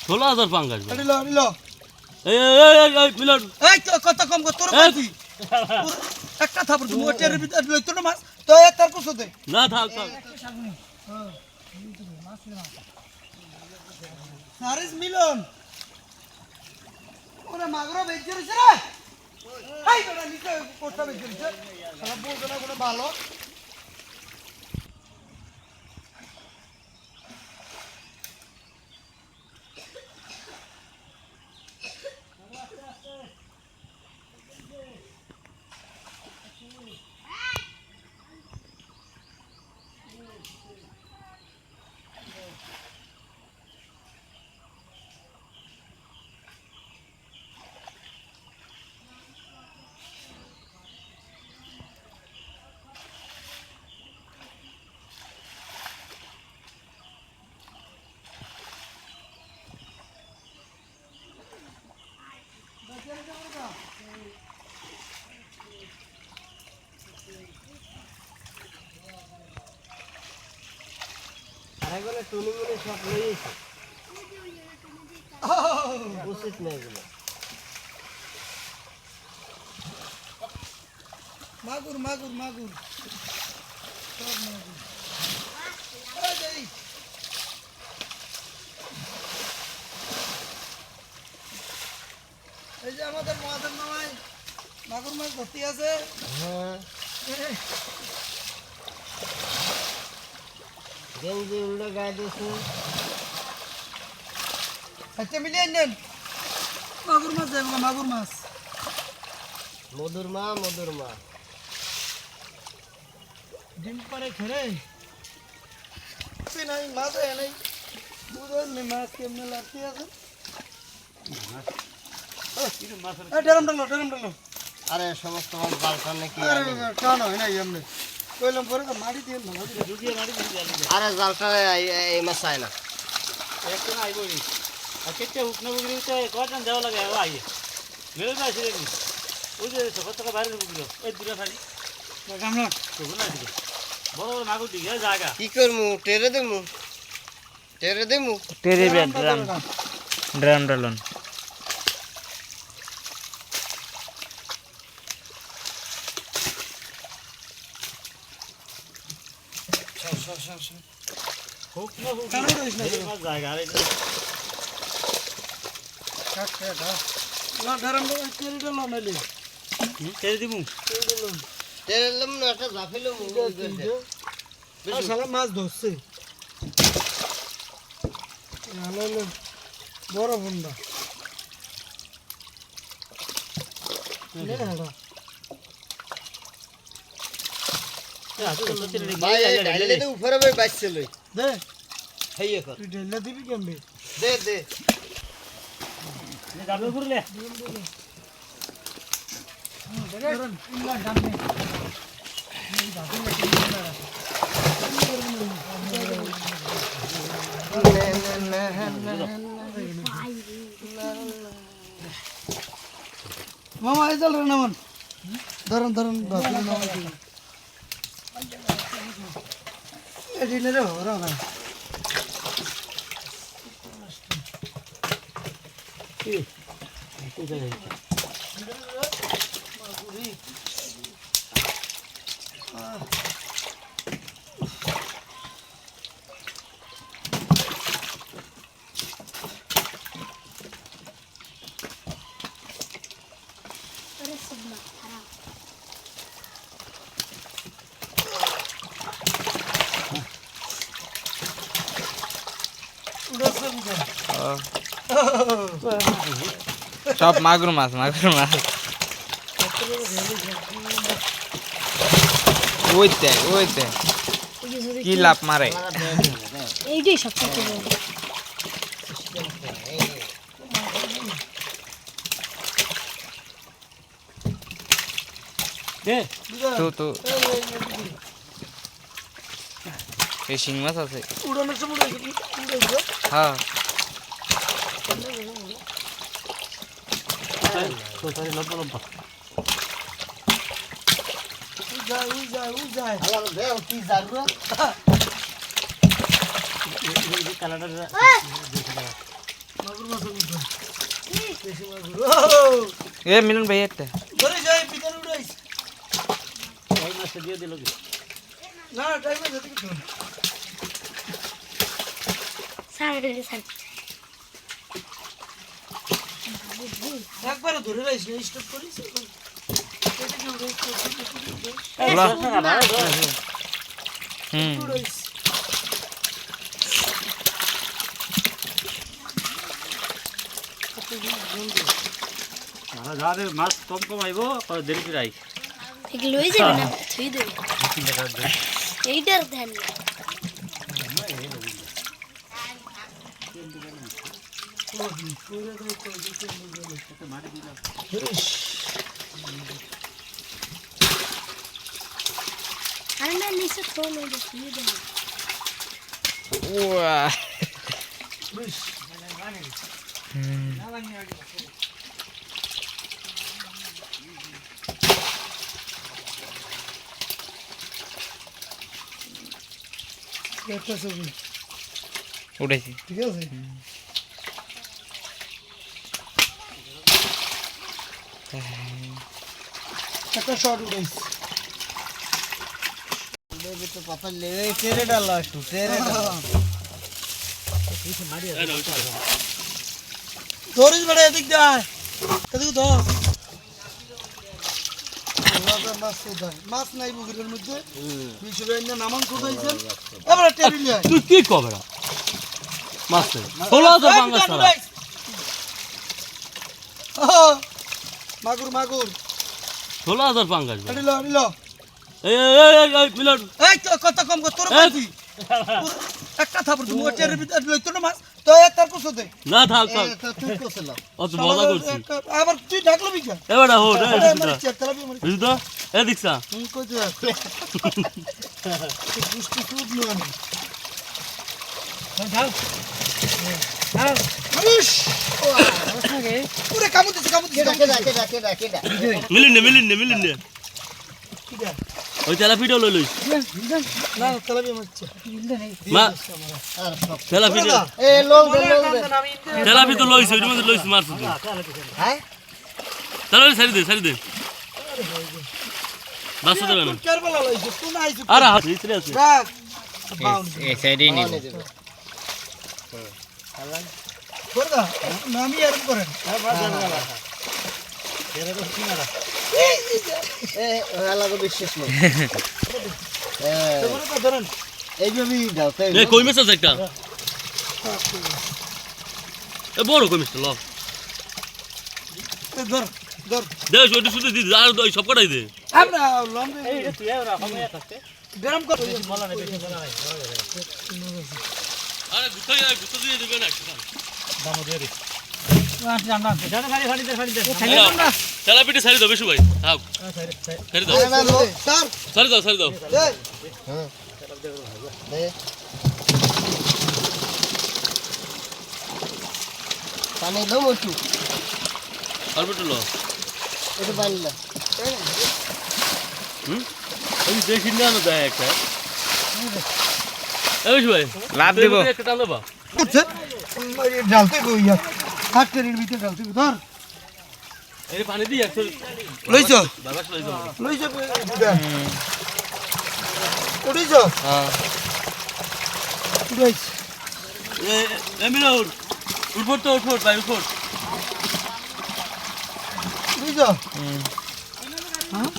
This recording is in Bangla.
16,000 পাঙ্গাস ভাই। নিলো নিলো এই মিলন এই তো কত কম কর তোর কই একটা থাপড় তুমি ওটের ভিতর লইতো না মাছ তো এ তার কুছো দে না থাক থাক সারিস মিলন ওরে মাগরা বেজে রইছে রে হাই বেটা নিচে কোটা বেজে রইছে সারা বলতো না কোনো ভালো আরেকগুলো টুনি মুনি সব লইয়েছে উচিত না এগুলো মাগুর মাগুর মাগুর সব মাগুর এই দেই এই যে আমাদের মহাদেব মামাই মাগুর মাছ ধরতে আছে হ্যাঁ গেঞ্জি উল্টো গায়ে দিয়েছে আচ্ছা মিলিয়ে নেন মাগুর মাছ যাবে মাগুর মাছ মধুর মা ডিম পারে খেরে নাই মাছ নাই বুঝলেন না মাছ কেমনে লাগতে আছে ডেরাম ডালো আরে সমস্ত মাছ বালকান নাকি টান হয় না এমনি কইলাম পরে তো মাটি দিয়ে না দুদিয়ে মারি দিছি আরে জালটা এই মাছ চায় না একটা না আইবো নি আর কেটে উঠনা বুগরিতে কয়টা দেওয়া লাগে আই মেলে না ছিল নি ওই যে সকাল থেকে বাইরে বুগলো এই দূরে থাকি গামলা তো না ছিল বড় বড় মাগুর দিকে জায়গা কি করমু টেরে দেমু টেরে ব্যাট ড্রাম ডালন হোক না হোক মাছ জায়গা আর কাট কাট না ডেরাম তেল ডালো নাইলে ছেড়ে দিমু টেরেলাম না একটা জাফিলাম শালা মাছ ধরছে হলো বড় বন্ধা ভাই ডাইলে দে উপরে ভাই বাইছে লই দে হেইয়ে কর তুই ঢেলা দিবি কেমবে দে যাবে ঘুরলে মামা এই চল রে নামান ধরুন এদিনে রে ওরা না সব মাগুর মাছ ওইতে কি লাভ মারে এইটাই সবচেয়ে বড় দে তো এই শিং মাছ আছে উড়ানোর সময় উড়াইছো হ্যাঁ তো তারে লম্বা উই যায় হালা দে কি জারু এই কালারটা মাগুর মাছ উঠবে দেশি মাগুর এ মিলন ভাই একটা ধরে যাই ভিতরে উড়াইছে এই মাছটা দিয়ে দিল কি না টাইম আছে কিছু সাড়ে সাড়ে একবার ধরে রাইছে স্টপ করিস উড়াইছে যাদের মাছ কম কম আইব দেরি করে আই এগুলো হয়ে যাবে না ছুঁই দেবে এইটার ধ্যান না আরে না নিচে তো নেই ছুঁই দেবে ওয়া একটা ছবি উঠেছি ঠিক আছে একটা শট উড়াইছে তো পাতা লেগে টেরে ডালা একটু টেরে ডালা ধরিস বেড়ে এদিক দেয় এদিকে ধর মাছ নাই পুকুরের মধ্যে নামান কোথাইছেন এবার টেবিল তুই কি কবে মাছ 16,000 পাঙ্গাস ছাড়া মাগুর মাগুর 16,000 পাঙ্গাস আড়িল আড়িল এই মিলন এই তো কত কম কর তোর পাতি একটা থাপড় তুমি টেবিলের ভিতর লইতো না মাছ তো তার কুছো দে না থাক থাক তুই কোসলা অত মজা করছি আবার তুই ঢাকলো বিকা এবারে হো রে চেতলা বি বুঝলি তো এ দেখছা তুমি কই যা গুষ্টি খুব নয় ঢাল ঢাল আরুশ পুরো কামুতেছে কেডা মিলিন নে ওই তেলা ভিডিও লই লইস না তেলাপি মারছে মা আর সব তেলা ভিডিও এ লোক দে তেলা ভিডিও লইস ওই মধ্যে লইস মারছ তুই হ্যাঁ তেলা সারি দে বাস দেবে না কারবালা লইছে তুই না আইছ আরে হাত ভিতরে আছে রাখ এই সাইডে নিব করদা নামি আর করেন এ আলাদা বিশ্বাস নেই তোমরা তো ধরেন এইভাবেই দাও এ কই মেছ আছে একটা এ বড় কই মেছ ল ধর ধর দে ওইটা শুধু দি আর ওই সব কটাই দে আমরা লম্বে এই তুই আর আমি থাকতে গরম কর বলা নাই বেশি বলা নাই আরে গুতা দিয়ে দিবেন একটা দাম দিয়ে দে জানা ফাড়ি দে তেলা পিঠে সারি দাও বেশু ভাই থাক সারি দাও না লোক স্যার সারি দাও হ্যাঁ দে পানি দাও একটু আর বেটু লো একটু পানি দাও ওই দেখি না না দেখ একটা এই বেশু ভাই লাভ দিব একটা টান দেবা আচ্ছা ডালতে কই ইয়া ফ্যাক্টরির ভিতরে ডালতে ধর এই পানি দি একটু লইছ বাবাস লই যাও লইছ বুদা উড়িছ হ্যাঁ উড়াইছ এ মিলো উঠবট তো উঠবট ভাই উঠবট উড়িছ হ্যাঁ